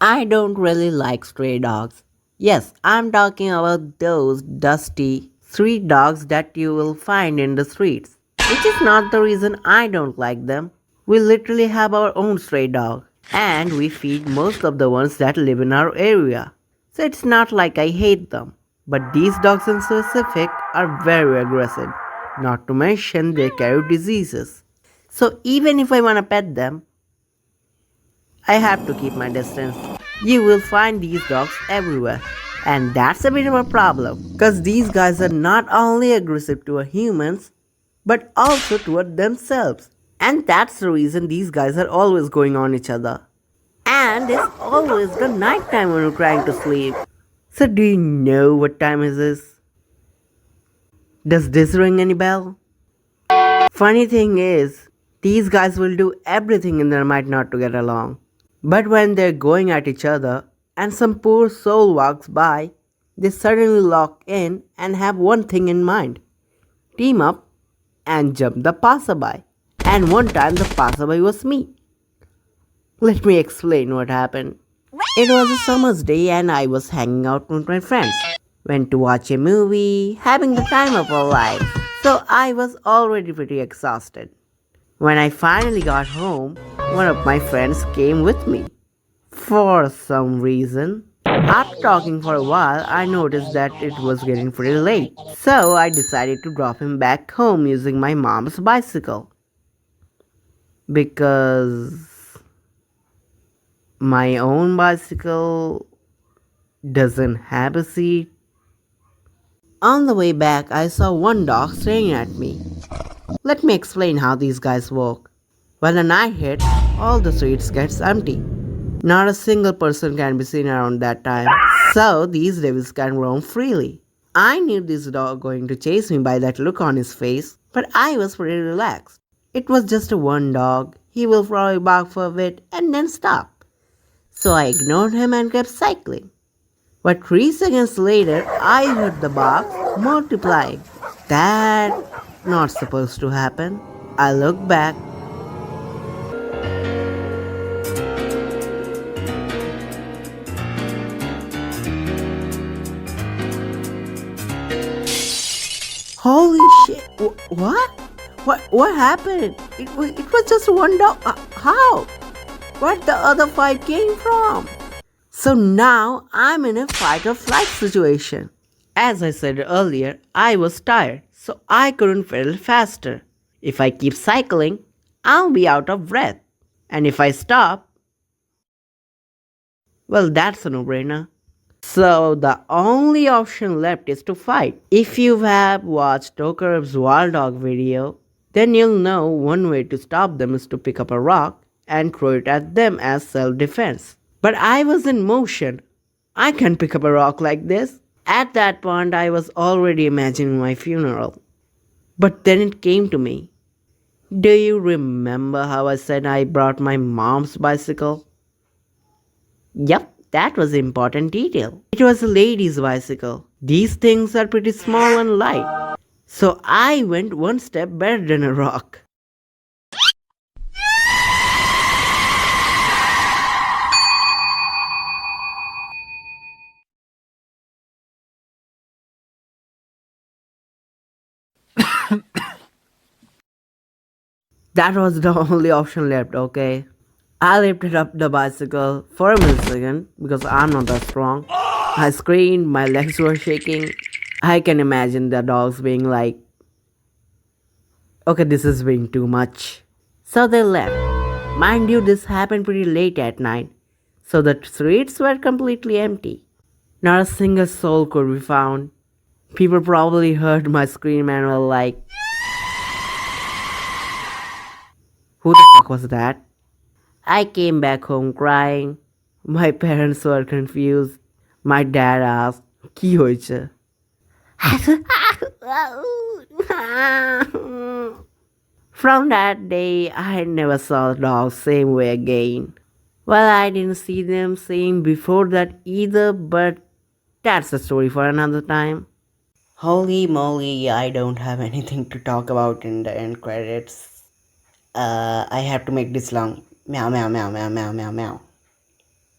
I don't really like stray dogs. Yes, I'm talking about those dusty street dogs that you will find in the streets. Which is not the reason I don't like them. We literally have our own stray dog, and we feed most of the ones that live in our area. So it's not like I hate them. But these dogs in specific are very aggressive. Not to mention they carry diseases. So even if I want to pet them, I have to keep my distance. You will find these dogs everywhere. And that's a bit of a problem. Because these guys are not only aggressive to humans, but also toward themselves. And that's the reason these guys are always going on each other. And it's always the night time when you're trying to sleep. So do you know what time it is? Does this ring any bell? Funny thing is, these guys will do everything in their might not to get along. But when they're going at each other and some poor soul walks by, they suddenly lock in and have one thing in mind: team up and jump the passerby. And one time the passerby was me. Let me explain what happened. It was a summer's day and I was hanging out with my friends. Went to watch a movie, having the time of our lives. So I was already pretty exhausted. When I finally got home, one of my friends came with me. For some reason, after talking for a while, I noticed that it was getting pretty late. So I decided to drop him back home using my mom's bicycle. Because my own bicycle doesn't have a seat. On the way back, I saw one dog staring at me. Let me explain how these guys work. When the night hits, all the streets gets empty. Not a single person can be seen around that time, so these devils can roam freely. I knew this dog going to chase me by that look on his face, but I was pretty relaxed. It was just a one dog. He will probably bark for a bit and then stop. So I ignored him and kept cycling. But 3 seconds later, I heard the barks multiplying. That not supposed to happen. I looked back. Holy shit! What? What happened? It was just one dog. How? Where the other five came from? So now I'm in a fight or flight situation. As I said earlier, I was tired, so I couldn't pedal faster. If I keep cycling, I'll be out of breath. And if I stop, well, that's a no brainer. So the only option left is to fight. If you have watched Tokarev's Wild Dog video, then you'll know one way to stop them is to pick up a rock and throw it at them as self-defense. But I was in motion. I can't pick up a rock like this. At that point, I was already imagining my funeral. But then it came to me. Do you remember how I said I brought my mom's bicycle? Yep, that was an important detail. It was a lady's bicycle. These things are pretty small and light. So I went one step better than a rock. That was the only option left, okay? I lifted up the bicycle for a millisecond because I'm not that strong. I screamed, my legs were shaking. I can imagine the dogs being like, okay, this is being too much. So they left. Mind you, this happened pretty late at night, so the streets were completely empty. Not a single soul could be found. People probably heard my scream and were like, who the fuck was that? I came back home crying. My parents were confused. My dad asked, কি হয়েছে? From that day, I never saw dogs same way again. Well, I didn't see them same before that either, but that's a story for another time. Holy moly, I don't have anything to talk about in the end credits. I have to make this long. Meow, meow, meow, meow, meow, meow, meow.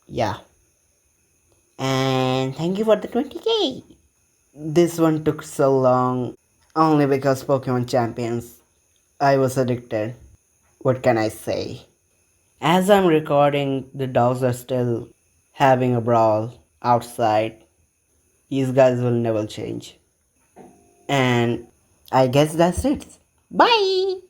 Yeah. And thank you for the 20k. This one took so long only because Pokemon Champions. I was addicted. What can I say? As I'm recording, the dogs are still having a brawl outside. These guys will never change. And I guess that's it. Bye!